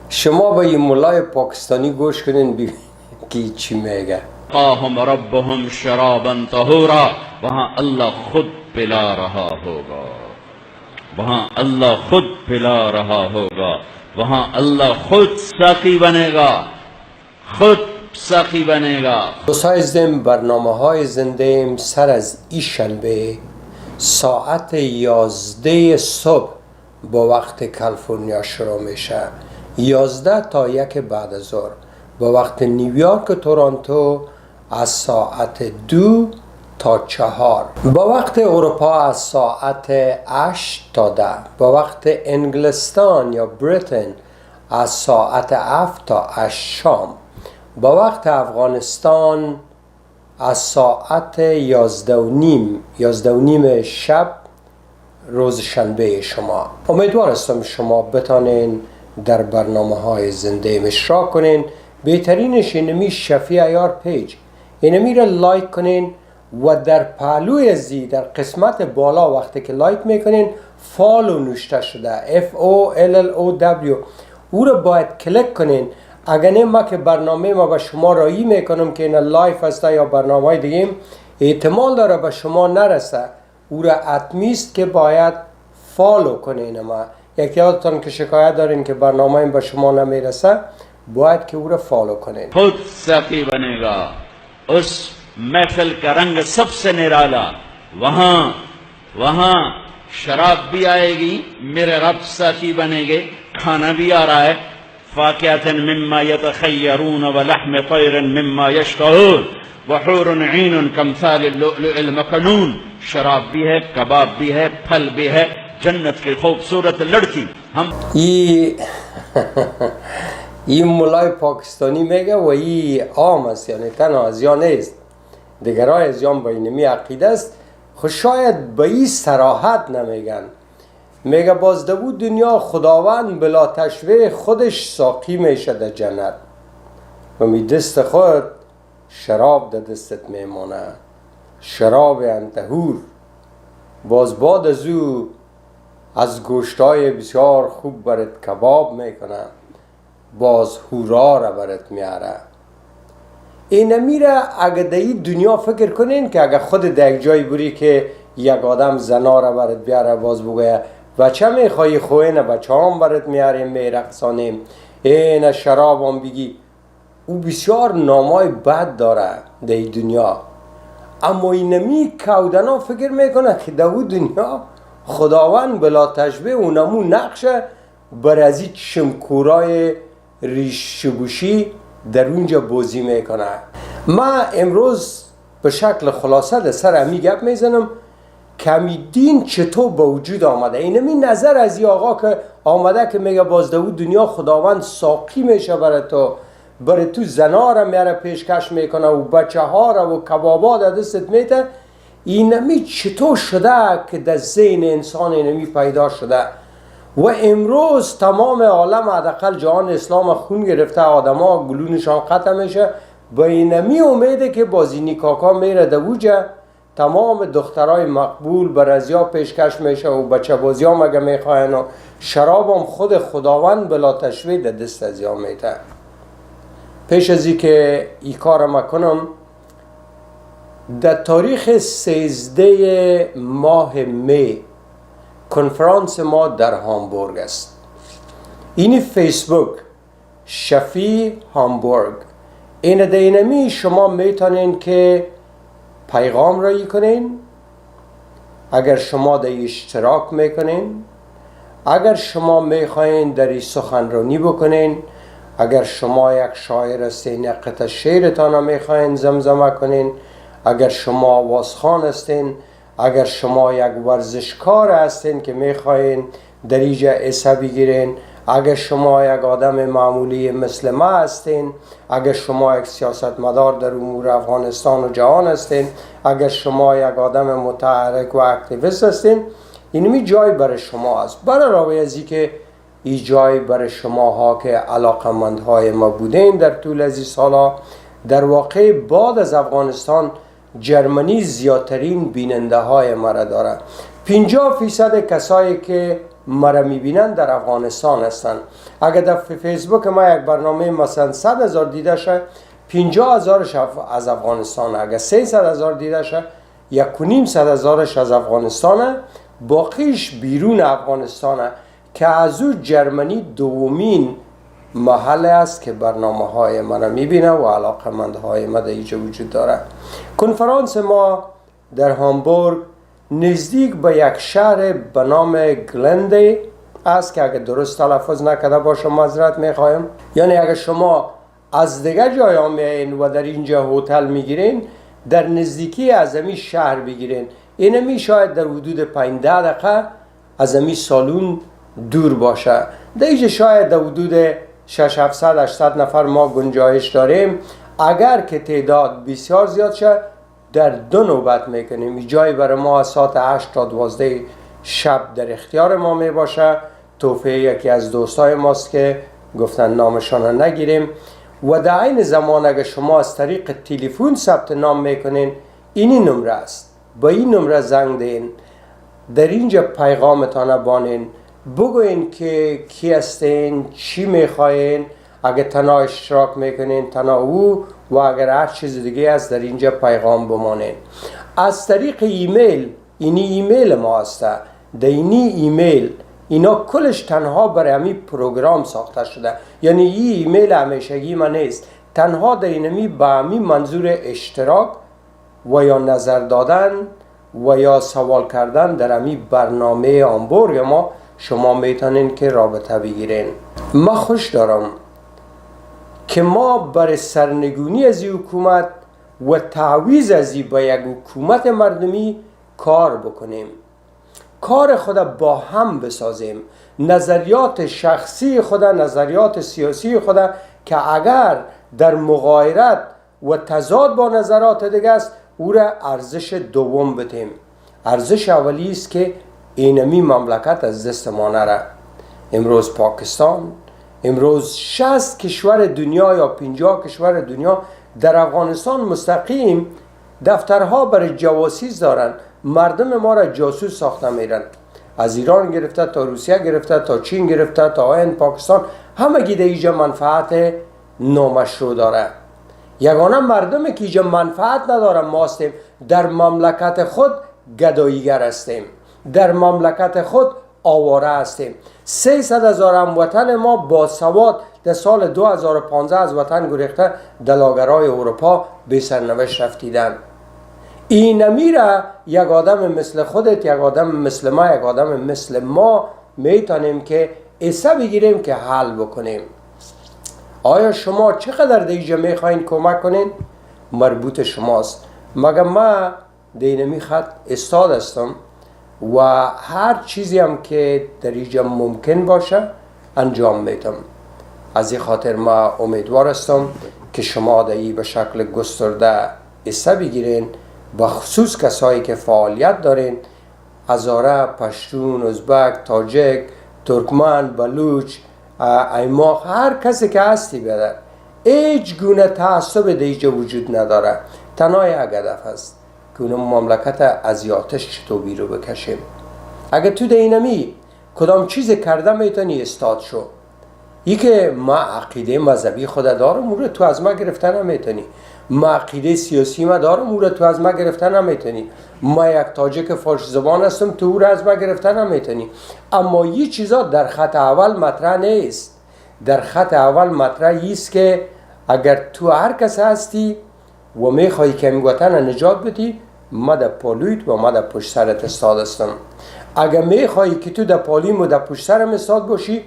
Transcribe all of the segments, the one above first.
شما به این ملای پاکستانی گوش کنین ببینید که چی میگه. قاهم ربهم شرابا طهورا، वहाँ अल्लाह खुद पिला रहा होगा, वहाँ अल्लाह खुद पिला रहा होगा, वहाँ अल्लाह खुद साकी बनेगा, खुद साकी बनेगा. دوستای عزیزم، برنامه های زنده سر از این شنبه ساعت 11 صبح با وقت کالیفرنیا شروع میشه، 11 تا 1 بعد از ظهر. با وقت نیویورک و تورنتو از ساعت 2 تا 4. با وقت اروپا از ساعت 8 تا 10. با وقت انگلستان یا بریتن از ساعت 7 تا 8 شام. با وقت افغانستان از ساعت 11:30 شب روز شنبه شما. امیدوار هستم شما بتانین در برنامه های زنده اشتراک کنین. بهترینش اینمی شفیع عیار پیج، اینمی را لایک کنین و در پهلوی زی در قسمت بالا وقتی که لایک میکنین فالو نوشته شده FOLLOW، او را باید کلیک کنین. اگر نه ما که برنامه ما به شما رایی میکنم که این لایف هسته یا برنامه های دیگه احتمال داره به شما نرسه، او را حتمیست که باید فالو کنین. ما یکی یادتان که شکایت دارین که برنامه به شما نمیرسه، باید که او را فالو کنین. खुद साकी बनेगा, उस महफिल का रंग सबसे निराला, वहाँ शराब भी आएगी, मेरे रब साकी बनेंगे, खाना भी आ रहा है, फाकिहतन मिम्मा यतखयरून व लहम तैरन मिम्मा यश्तहून व हूरुन ईनुन कमसाल लुअलुअल मकनून. शराब भी है, कबाब भी है, फल भी है, जन्नत की खूबसूरत लड़की. हम این مولای پاکستانی میگه و این عام است، یعنی تنها ازیان نیست، دیگرای ازیان با اینمی عقیده است. خود شاید به این صراحت نمیگن. میگه باز دو دنیا خداوند بلا تشویق خودش ساقی میشه در جنت و می دست خود شراب در دستت میمانه، شراب انتهور. باز بعد از او از گوشتای بسیار خوب برات کباب میکنه، باز هورا را برات میاره. این میره اگه در این دنیا فکر کنین که اگه خود در یک جای بری که یک آدم زنا را برات بیاره، باز بگویه بچه میخوایی خوینه بچه هم برات میاریم میرقصانیم، این شراب هم بگی، او بسیار نامای بد داره در این دنیا. اما اینمی کودنا فکر میکنه که در این دنیا خداوند بلا تشبیه اونمو نقشه بر از این شمکورای ریش شبوشی در اونجا بازی میکنه. من امروز به شکل خلاصه در سر همی گپ میزنم کمی دین چطور به وجود آمده. اینمی نظر از این آقا که آمده که میگه باز در دنیا خداوند ساقی میشه برای تو زنا را میاره پیشکش میکنه و بچه ها را و کبابا در دستت میته. اینمی چطور شده که در ذهن انسان اینمی پیدا شده و امروز تمام عالم حداقل جهان اسلام خون گرفته، آدم ها گلونشان قطع میشه. با اینمی امیده که بازی نیکاکا میره دوجه، تمام دخترای مقبول بر ازیا پیشکش میشه و بچه بازی ها مگه میخواین و شراب هم خود خداوند بلا تشویق در دست ازیا میته. پیش ازی که ای کار کنم، در تاریخ 13 ماه می کنفرانس ما در هامبورگ است. این فیسبوک شفی هامبورگ، این دینمی شما میتونین که پیغام رایی کنین. اگر شما در اشتراک میکنین، اگر شما میخواین در این سخنرانی بکنین، اگر شما یک شاعر هستین یک قطعه شعرتان میخواین زمزمه کنین، اگر شما آوازخوان هستین، اگر شما یک ورزشکار هستین که میخواین در اینجا حصه بگیرین، اگر شما یک آدم معمولی مثل ما هستین، اگر شما یک سیاستمدار در امور افغانستان و جهان هستین، اگر شما یک آدم متحرک و اکتیویست هستین، اینمی جای برای شما است. برای راوی ازی که این جای برای شما ها که علاقمندهای ما بودین در طول از این سالا، در واقع بعد از افغانستان جرمنی زیادترین بیننده های ما را داره. 50% کسایی که مرا میبینن در افغانستان هستن. اگر در فیسبوک ما یک برنامه مثلا 100,000 دیده شه، 50,000 از افغانستان، اگر 300,000 دیده شه 1,500,000 از افغانستان، باقیش بیرون افغانستان که از او جرمنی دومین محل است که برنامه های من میبینه و علاقمندهای ما در اینجا وجود داره. کنفرانس ما در هامبورگ نزدیک به یک شهر به نام گلنده است که اگر درست تلفظ نکرده باشم معذرت میخوایم. یعنی اگر شما از دیگه جای میایین و در اینجا هتل میگیرین، در نزدیکی از امی شهر بگیرین. اینمی شاید در حدود 5-10 دقیقه از امی سالون دور باشه. در اینجا شاید در حدود 600-700-800 نفر ما گنجایش داریم. اگر که تعداد بسیار زیاد شه در 2 نوبت میکنیم. این جای برای ما ساعت 8 تا 12 شب در اختیار ما می باشه. توفیه یکی از دوستای ماست که گفتن نامشان را نگیریم. و در این زمان اگر شما از طریق تلفن ثبت نام میکنین، این نمره است، با این نمره زنگ دین، در اینجا پیغامتان بانین، بگوین که کی هستین، چی میخواین. اگر تنها اشتراک میکنین تنها او، و اگر هر چیز دیگه است در اینجا پیغام بمانین. از طریق ایمیل، اینی ایمیل ما است. در اینی ایمیل اینا کلش تنها برای همین پروگرام ساخته شده. یعنی این ایمیل همیشگی ما نیست، تنها در اینمی به همین منظور اشتراک و یا نظر دادن و یا سوال کردن در همین برنامه هامبورگ ما شما میتونین که رابطه بگیرین. ما خوش دارم که ما برای سرنگونی از این حکومت و تعویض از این به یک حکومت مردمی کار بکنیم، کار خود با هم بسازیم. نظریات شخصی خود، نظریات سیاسی خود که اگر در مغایرت و تضاد با نظرات دیگه است، او را ارزش دوم بدیم. ارزش اولی است که اینمی مملکت از دست ما نره. امروز پاکستان، امروز 60 کشور دنیا یا 50 کشور دنیا در افغانستان مستقیم دفترها برای جواسیس دارن. مردم ما را جاسوس ساخته میرن. از ایران گرفته تا روسیه گرفته تا چین گرفته تا هند، پاکستان، همه گیده اینجا منفعت نامشروع داره. یگانه مردمی که اینجا منفعت نداره ما هستیم. در مملکت خود گداییگر هستیم، در مملکت خود آواره هستیم. 300,000 هموطن ما با سواد در سال 2015 از وطن گریخته در لاگرهای اروپا به سرنوشت رفتیدن. این میره یک آدم مثل خودت، یک آدم مثل ما، یک آدم مثل ما میتونیم که ایسا بگیریم که حل بکنیم. آیا شما چقدر دیجا میخواین کمک کنین؟ مربوط شماست. مگه ما دینمی خط استاد هستم و هر چیزی هم که در اینجا ممکن باشه انجام میدم. از این خاطر ما امیدوار هستم که شما دایی به شکل گسترده حصه بگیرین، با خصوص کسایی که فعالیت دارین، هزاره، پشتون، ازبک، تاجک، ترکمن، بلوچ، ایماق، هر کسی که هستی بیادر. هیچ گونه تعصب دیجا وجود نداره. تنها یک هدف هست که اون مملکت از آتش چطور بیرو بکشیم. اگه تو دینمی کدام چیز کرده میتونی استاد شو. ای که ما عقیده مذهبی خود دارم، اون رو تو از ما گرفتن نمیتونی. ما عقیده سیاسی ما دارم، اون رو تو از ما گرفتن نمیتونی. ما یک تاجک فارسی زبان هستم، تو رو از ما گرفتن نمیتونی. اما یه چیزا در خط اول مطرح نیست. در خط اول مطرح است که اگر تو هر کس هستی و میخوایی که این وطن نجات بدی، ما در پالویت و ما در پشت سرت استاد هستم. اگر میخوایی که تو در پالیم و در پشت سرم استاد باشی،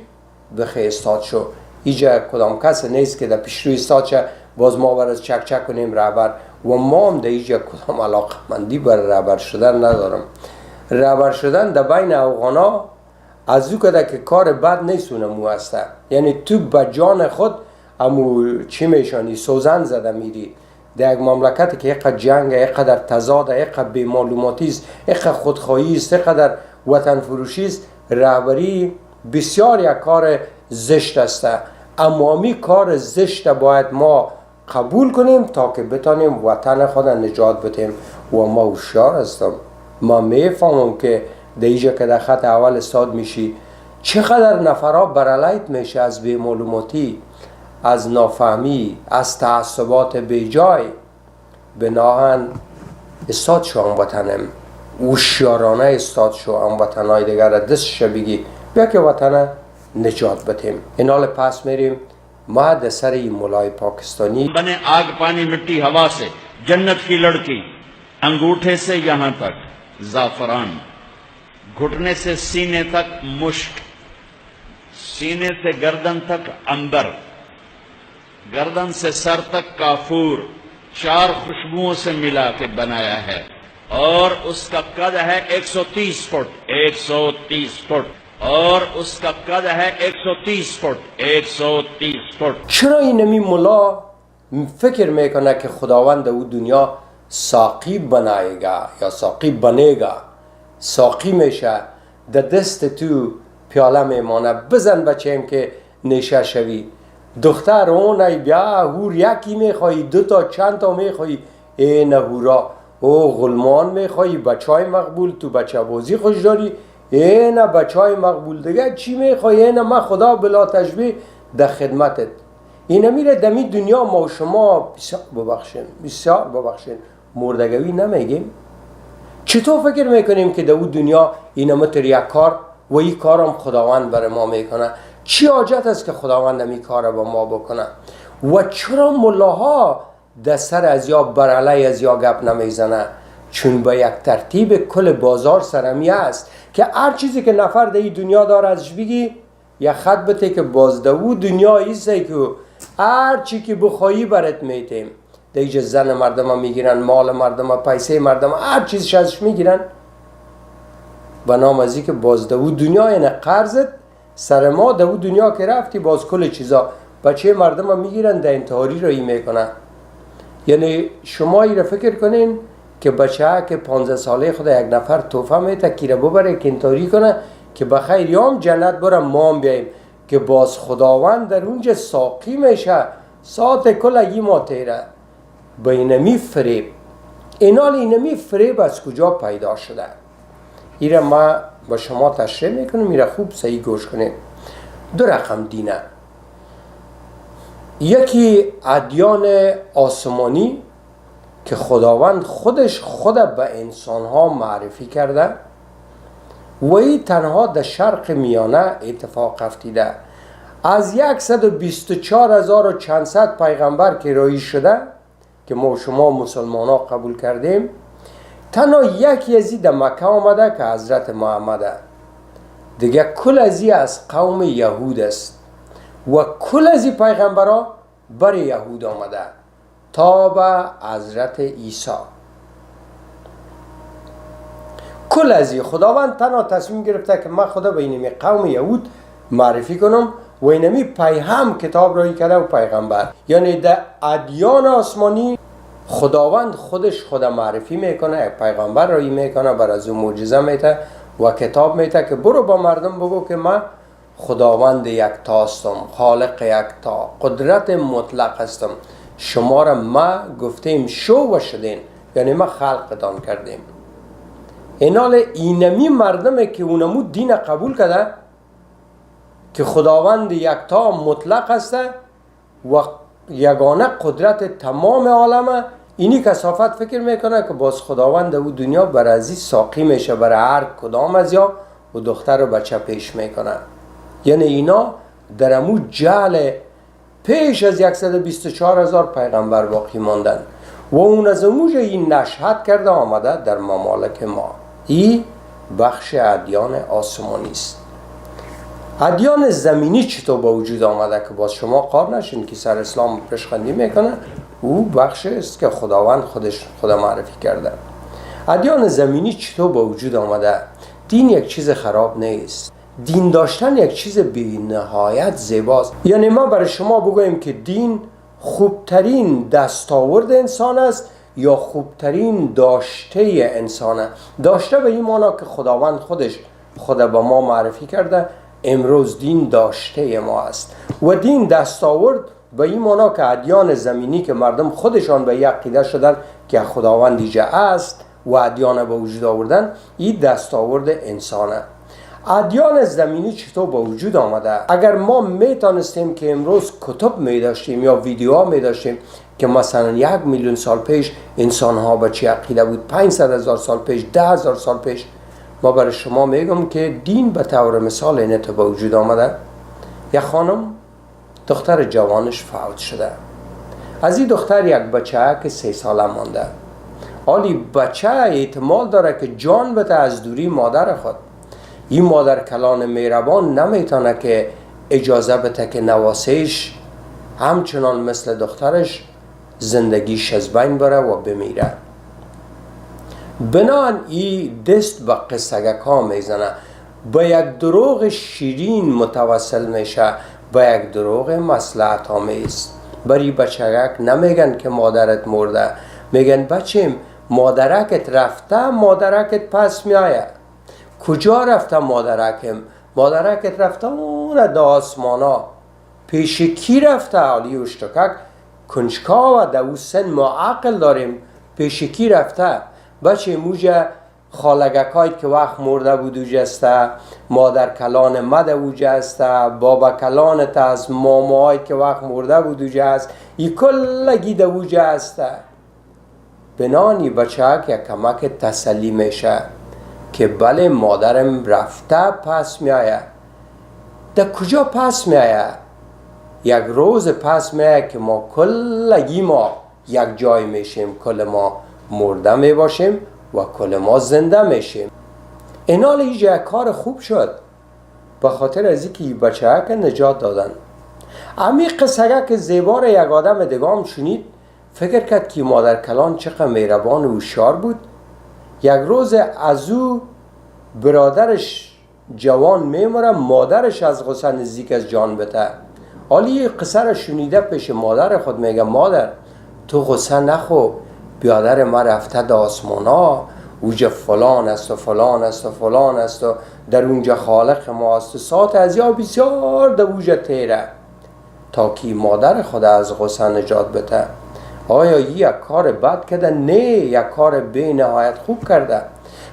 بخی استاد شو. اینجا کدام کس نیست که در پیش روی استاد شه باز ما برای چک چک کنیم رهبر. و ما هم در اینجا کدام علاقه مندی برای رهبر شدن ندارم. رهبر شدن در بین افغانا از او کده که کار بد نیست اونمو هسته. یعنی تو با جان خود امو چی میشانی سوزن زده میری در یک مملکتی که اینقدر جنگ، اینقدر تضاد، اینقدر بی معلوماتی است، اینقدر خودخواهی است، اینقدر وطن فروشی است. رهبری بسیار یک کار زشت است. اما می کار زشت باید ما قبول کنیم تا که بتانیم وطن خود نجات بدیم. و ما هوشیار هستم. ما میفهمم که در اینجا که در خط اول استاد میشی چقدر نفرها برالایت میشه از بی‌معلوماتی، از نافهمی، از تعصبات بیجای، بناهن استاد شو هموطنم، هوشیارانه استاد شو هموطنای دیگر دستش بگی بیا که وطن نجات بتیم. این حال پس میریم ما در سر این مولای پاکستانی बने आग पानी मिट्टी हवा से जन्नत की लड़की, अंगूठे से यहां तक जाफरान, घुटने से सीने तक मुश्क, सीने से गर्दन तक अंबर, गर्दन से सर तक काफूर, 4 खुशबुओं से मिला के बनाया है और उसका कद है 130 फुट, 130 फुट, और उसका कद है 130 फुट, 130 फुट. چرا اینمی مولا فکر میکنه که خداوند او دنیا ساقی بنایگا یا ساقی بنیگا؟ ساقی میشه در دست تو پیاله میمانه، بزن بچه‌ام که نشه شوی. دختر اون بیا هور یکی میخوایی، 2 تا چند تا میخوایی، این هورا او غلمان میخوایی، بچهای مقبول، تو بچه بازی خوش داری، این بچهای مقبول دیگه چی میخوایی؟ این من خدا بلا تشبیه در خدمتت. این میره دمی دنیا ما و شما بسیار ببخشین مردگوی نمیگیم. چطور فکر میکنیم که در اون دنیا این متر یک کار و این کارم خداوند برای ما میکنه؟ چی حاجت است که خداوند این کار با ما بکنه؟ و چرا ملاها در سر از یا برعلی از یا گپ نمیزنه؟ چون با یک ترتیب کل بازار سرمی است که هر چیزی که نفر در این دنیا داره ازش بگی یا خط بته که باز در اون دنیا ایسته که هر چی که بخوایی برات میتیم. دیگه زن مردم ها میگیرن، مال مردم ها، پیسه مردم ها، هر چیزش ازش میگیرن و نام ازی که باز در اون دنیا این قرضت سر ما در اون دنیا که رفتی باز کل چیزا بچه مردم ها میگیرن در انتحاری رو میکنن. یعنی شما ای رو فکر کنین که بچه که 15 ساله خود یک نفر توفه میته که رو ببره که انتحاری کنه که بخیر یام جنت برم ما هم بیاییم، که باز خداوند در اونجا ساقی میشه ساعت کل ای ما تیره به اینمی فریب. اینال اینمی فریب از کجا پیدا شده؟ ایره ما با شما تشریح میکنم، ایره خوب صحیح گوش کنیم. 2 رقم دینه، یکی ادیان آسمانی که خداوند خود به انسانها معرفی کرده و این تنها در شرق میانه اتفاق افتیده. از 124,400 پیغمبر که رایی شده که ما شما مسلمان ها قبول کردیم، تنها یکی ازی در مکه آمده که حضرت محمده. دیگه کل ازی از قوم یهود است و کل ازی پیغمبر ها بر یهود آمده تا به حضرت عیسی. کل ازی خداوند تنها تصمیم گرفته که من خدا به اینمی قوم یهود معرفی کنم و اینمی پیهم کتاب رایی کرده و پیغمبر. یعنی در ادیان آسمانی خداوند خودش خدا معرفی میکنه، یک پیغمبر رایی میکنه، بر از اون معجزه میته و کتاب میته که برو با مردم بگو که من خداوند یکتا هستم، خالق یکتا، قدرت مطلق هستم، شما را ما گفتیم شو و شدین، یعنی ما خلقتان کردیم. اینال اینمی مردمه که اونمو دین قبول کرده که خداوند یکتا مطلق هسته و یگانه قدرت تمام عالمه. اینی کثافت فکر میکنه که باز خداوند او دنیا برازی ساقی میشه برای هر کدام از یا و دختر و بچه پیش میکنه. یعنی اینا در امو جهل پیش از 124,000 پیغمبر باقی ماندن و اون از اموج این نشهد کرده آمده در ممالک ما. این بخش ادیان آسمانی است. ادیان زمینی چطور با وجود آمده که باز شما قار نشین که سر اسلام پشخندی میکنه؟ او بخش است که خداوند خودش خدا معرفی کرده. ادیان زمینی چطور با وجود آمده؟ دین یک چیز خراب نیست. دین داشتن یک چیز بی نهایت زیباست. یعنی ما برای شما بگویم که دین خوبترین دستاورد انسان است یا خوبترین داشته انسانه. داشته به این معنی که خداوند خودش خدا به ما معرفی کرده امروز دین داشته ما است و دین دستاورد به این معنی که ادیان زمینی که مردم خودشان به یک عقیده شدن که خداوند ایجا است و ادیان به وجود آوردن، این دستاورد انسانه. ادیان زمینی چطور با وجود آمده؟ اگر ما میتونستیم که امروز کتب میداشتیم یا ویدیوها میداشتیم که مثلا 1,000,000 سال پیش انسان ها به چی عقیده بود، 500,000 سال پیش، 10,000 سال پیش، ما برای شما میگم که دین به طور مثال اینت به وجود آمده. یک خانم دختر جوانش فوت شده، از این دختر یک بچه که 3 ساله مانده. حالی بچه احتمال داره که جان بده از دوری مادر خود. این مادر کلان مهربان نمیتونه که اجازه بده که نواسهش همچنان مثل دخترش زندگیش از بین بره و بمیره. بنان این دست به قصگک ها میزنه، به یک دروغ شیرین متوسل میشه، به یک دروغ مصلحت آمیز. بری بچگک نمیگن که مادرت مرده، میگن بچیم مادرکت رفته، مادرکت پس میایه. کجا رفته مادرکم؟ مادرکت رفته اون دا آسمانا. پیش کی رفته؟ علی اشتکک کنجکا و دو سن ما عقل داریم. پیش کی رفته؟ بچه موجه خالگک هایی که وقت مرده بود اوجسته، مادر کلان مده اوجسته، بابا کلان تا از ماما هایی که وقت مرده بود اوجست، ای کلگی ده اوجسته. بنانی بچه که کمک تسلی میشه که بله مادرم رفته پس میایه. در کجا پس میایه؟ یک روز پس میایه که ما کلگی ما یک جای میشیم، کل ما مرده میباشیم و کل ما زنده میشیم. اینال ایجا کار خوب شد به خاطر از اینکه این بچه که نجات دادن. امی قصه که زیبار یک آدم دگام شنید، فکر کرد که مادر کلان چقدر مهربان و هوشیار بود. یک روز از او برادرش جوان میمره، مادرش از غصه نزدیک از جان بده. حالی قصه را شنیده پیش مادر خود میگه مادر تو غصه نخو، بیادر ما رفته دا آسمانا، اوجا فلان است و فلان است و فلان است و در اونجا خالق ما است و ساعت از یا بسیار در اوجا تیره، تا که مادر خود از غصه نجات بده. آیا یک کار بد کرده؟ نه، یک کار به نهایت خوب کرده.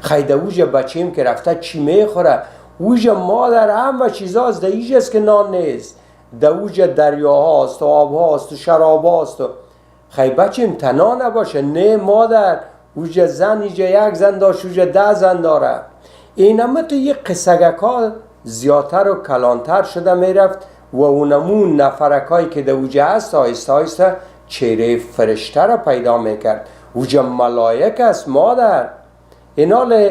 خیده اوجا بچیم که رفته چی میخوره؟ اوجا مادر همه چیزا از دیج است که نان نیست. در اوجا دریاها است و آبها است و شراب است و خیلی بچیم تنها نباشه. نه مادر، اوجا زن ایجا یک زن داشت، اوجا 10 زن داره. اینمه تو یک قصگک ها زیادتر و کلانتر شده میرفت و اونمون نفرکایی که در اوجا هست آیسته آیسته چهره فرشته را پیدا میکرد. اوجا ملائک است مادر. اینال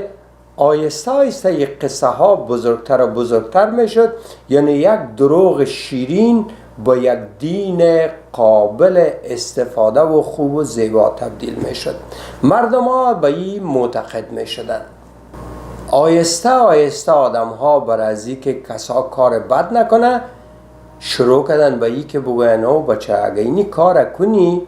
آیسته آیسته یک قصه ها بزرگتر و بزرگتر میشد، یعنی یک دروغ شیرین با یک دین قابل استفاده و خوب و زیبا تبدیل میشد. مردم ها به این معتقد میشدن. آیسته آیسته آدم ها برای که کسا کار بد نکنه شروع کردن به این که بگوین او بچه اگه اینی کار کنی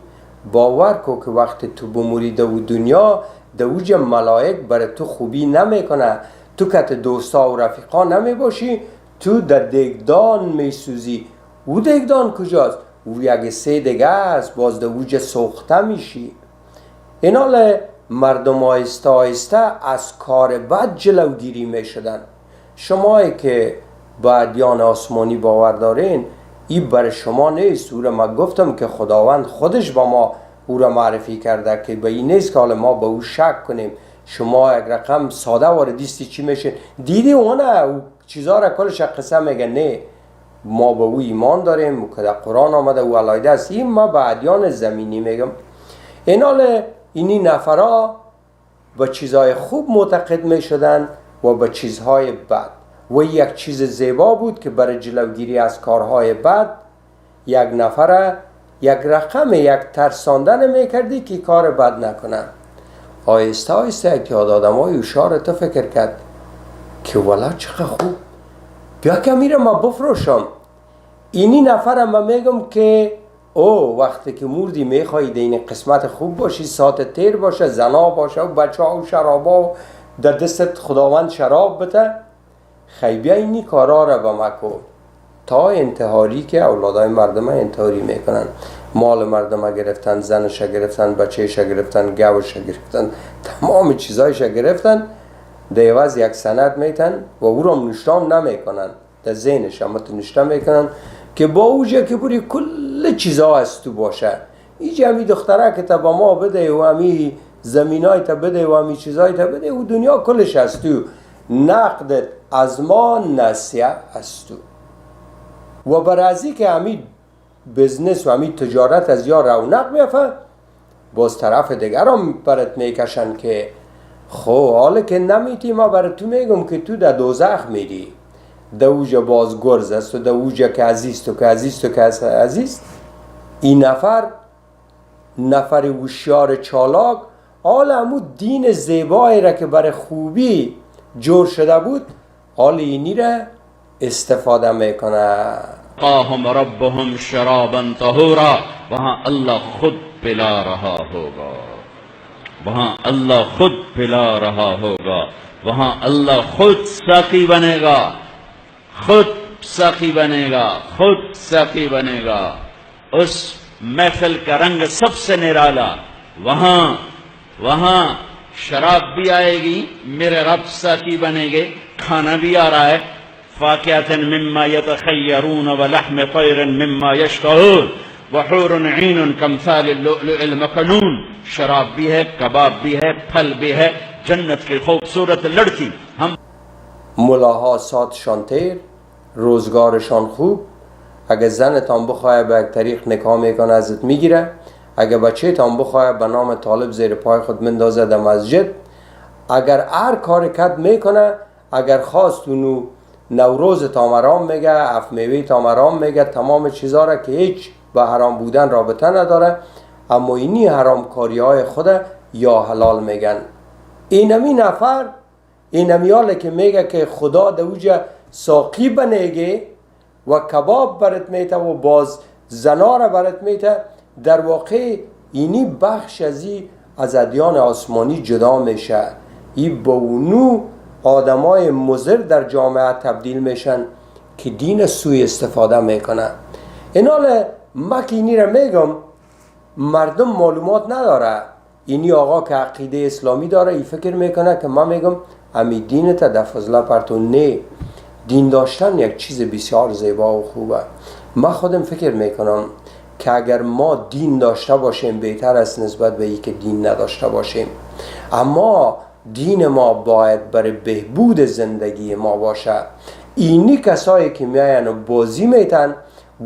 باور کو که وقت تو بموری دو دنیا دوج ملائک برای تو خوبی نمیکنه، تو کت دوستا و رفیقا نمی باشی، تو در دگدان می سوزی. او دگدان کجاست؟ او یک سه دیگه است، باز دوج سوخته میشی. اینال مردم آیسته آیسته از کار بد جلوگیری می شدن. شمایی که به ادیان آسمانی باور دارین این برای شما نیست. او را من گفتم که خداوند خودش با ما او را معرفی کرده که به این نیست که حالا ما به او شک کنیم. شما یک رقم ساده واردیستی چی میشه دیدی اونه او چیزها را کلش قصه میگه. نه، ما به او ایمان داریم که در قرآن آمده او علایده است. این ما به ادیان زمینی میگم. اینال اینی نفرها به چیزهای خوب معتقد میشدن و به چیزهای بد. و یک چیز زیبا بود که برای جلوگیری از کارهای بد یک نفر یک رقم یک ترساندن میکردی که کار بد نکنن. آیسته آیسته یک آدم های هوشیار تو فکر کرد که والا چقدر خوب، بیا که میرم ما بفروشم. اینی نفر ما میگم که او وقتی که مردی میخوایی این قسمت خوب باشی، ساعت تیر باشه، زنا باشه و بچه ها و شرابا و در دستت خداوند شراب بده، خیلی اینی کارا را به مکو تا انتحاری که اولادای مردم انتحاری میکنن. مال مردم گرفتن، زنش گرفتن، بچهش گرفتن، گوش گرفتن، تمام چیزایش گرفتن در عوض یک سند میتن و او را نشتام نمیکنن، در ذهنش هم نشتام میکنن که با اوجه که بوری کل چیزها از تو باشه. ایجا همی دختره که تا با ما بده و همی زمینای تا بده و همی چیزای تا بده و دنیا کلش از تو، نقدت از ما، نسیه از تو. و برازی که همی بزنس و همی تجارت از یا رونق میفه، باز طرف دیگر هم برات میکشن که خب حالا که نمیتی ما برای تو میگم که تو در دوزخ میری، در اوجا باز گرز است و در اوجا که عزیز تو که عزیز تو که عزیز. این نفر هوشیار چالاک حالا همون دین زیبایی را که برای خوبی جور شده بود حالا اینی را استفاده میکنه. سقاهم ربهم شرابا طهورا، वहाँ अल्लाह खुद पिला रहा होगा, वहाँ अल्लाह खुद पिला रहा होगा, वहाँ अल्लाह खुद साकी बनेगा, खुद साकी बनेगा, खुद साकी बनेगा। उस महफिल का रंग सबसे निराला, वहाँ शराब भी आएगी, मेरे रब साकी बनेंगे, खाना भी आ रहा है, फाकिहतन मिम्मा यतखयरून व लहम तैरन मिम्मा यश्तहून व हूरुन ईनुन कमसालिल लुअलुइल मकनून। शराब भी है, कबाब भी है, फल भी है, जन्नत की खूबसूरत लड़की। हम ملاها ساتشان تیر، روزگارشان خوب. اگه زنتان بخواه به یک طریق نکاح میکنه ازت میگیره، اگه بچه تان بخواه به نام طالب زیر پای خود مندازه در مسجد، اگر هر کار کد میکنه، اگر خواست اونو نوروز تامرام میگه، افمیوی تامرام میگه، تمام چیزا را که هیچ به حرام بودن رابطه نداره، اما اینی حرام کاری های خود یا حلال میگن. اینمی نفر اینمی حاله که میگه که خدا دوجه ساقی بنیگه و کباب برات میته و باز زنا را برات میته، در واقع اینی بخش از ادیان آسمانی جدا میشه. این با اونو آدمای مضر در جامعه تبدیل میشن که دین سوی استفاده میکنه. این حال من که اینی را میگم مردم معلومات نداره. اینی آقا که عقیده اسلامی داره ای فکر میکنه که من میگم امی دینت در فضله پرتون. نه، دین داشتن یک چیز بسیار زیبا و خوبه. من خودم فکر میکنم که اگر ما دین داشته باشیم بهتر است نسبت به ای که دین نداشته باشیم. اما دین ما باید برای بهبود زندگی ما باشه. اینی کسایی که میاین و بازی میتن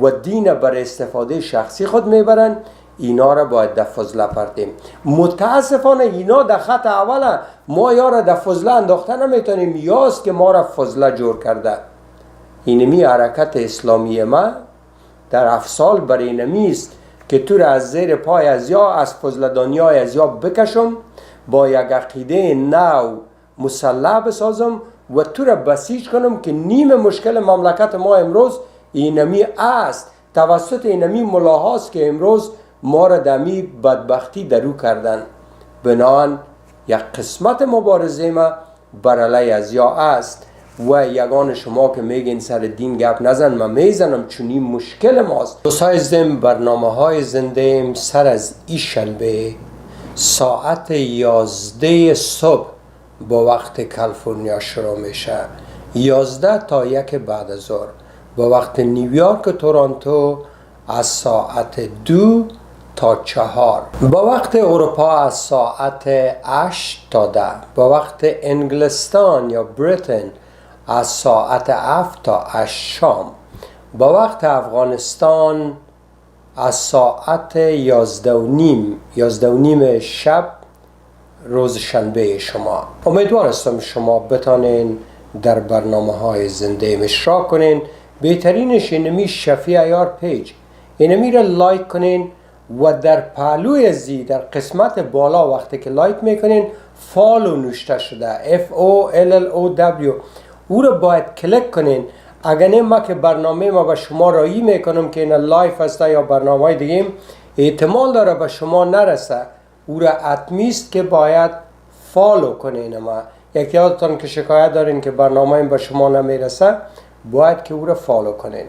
و دین برای استفاده شخصی خود میبرن، اینا را باید در فضله پرتیم. متاسفانه اینا در خط اوله، ما یا را در فضله انداخته نمیتونیم، یاست که ما را فضله جور کرده. اینمی حرکت اسلامی ما در افصال برای اینمی است که تو را از زیر پای از یا از فضله دنیای از یا بکشم، با یک عقیده نو مسلح بسازم و تو را بسیج کنم که نیم مشکل مملکت ما امروز اینمی است، توسط اینمی ملاحاست که امروز ما را دمی بدبختی درو کردن. بنان یک قسمت مبارزه ما بر علیه از یا است و یگان شما که میگین سر دین گپ نزن، من میزنم چون این مشکل ماست. دوستای زم برنامه های زنده سر از این شنبه ساعت 11 صبح با وقت کالیفرنیا شروع میشه، 11 تا 1 بعد از ظهر. با وقت نیویورک و تورنتو از ساعت 2 تا 4. با وقت اروپا از ساعت 8 تا 10. با وقت انگلستان یا بریتن از ساعت 7 تا 8 شام. با وقت افغانستان از ساعت 11:30 شب روز شنبه شما. امیدوار هستم شما بتانین در برنامه های زنده اشتراک کنین. بهترینش اینمی شفیع عیار پیج، اینمی را لایک کنین و در پهلوی زی در قسمت بالا وقتی که لایک میکنین فالو نوشته شده FOLLOW، او را باید کلیک کنین. اگر نه ما که برنامه ما به شما رایی میکنم که این لایف هسته یا برنامه های دیگه احتمال داره به شما نرسه، او را حتمی است که باید فالو کنین. ما یکی یادتان که شکایت دارین که برنامه این به شما نمیرسه، باید که او را فالو کنین.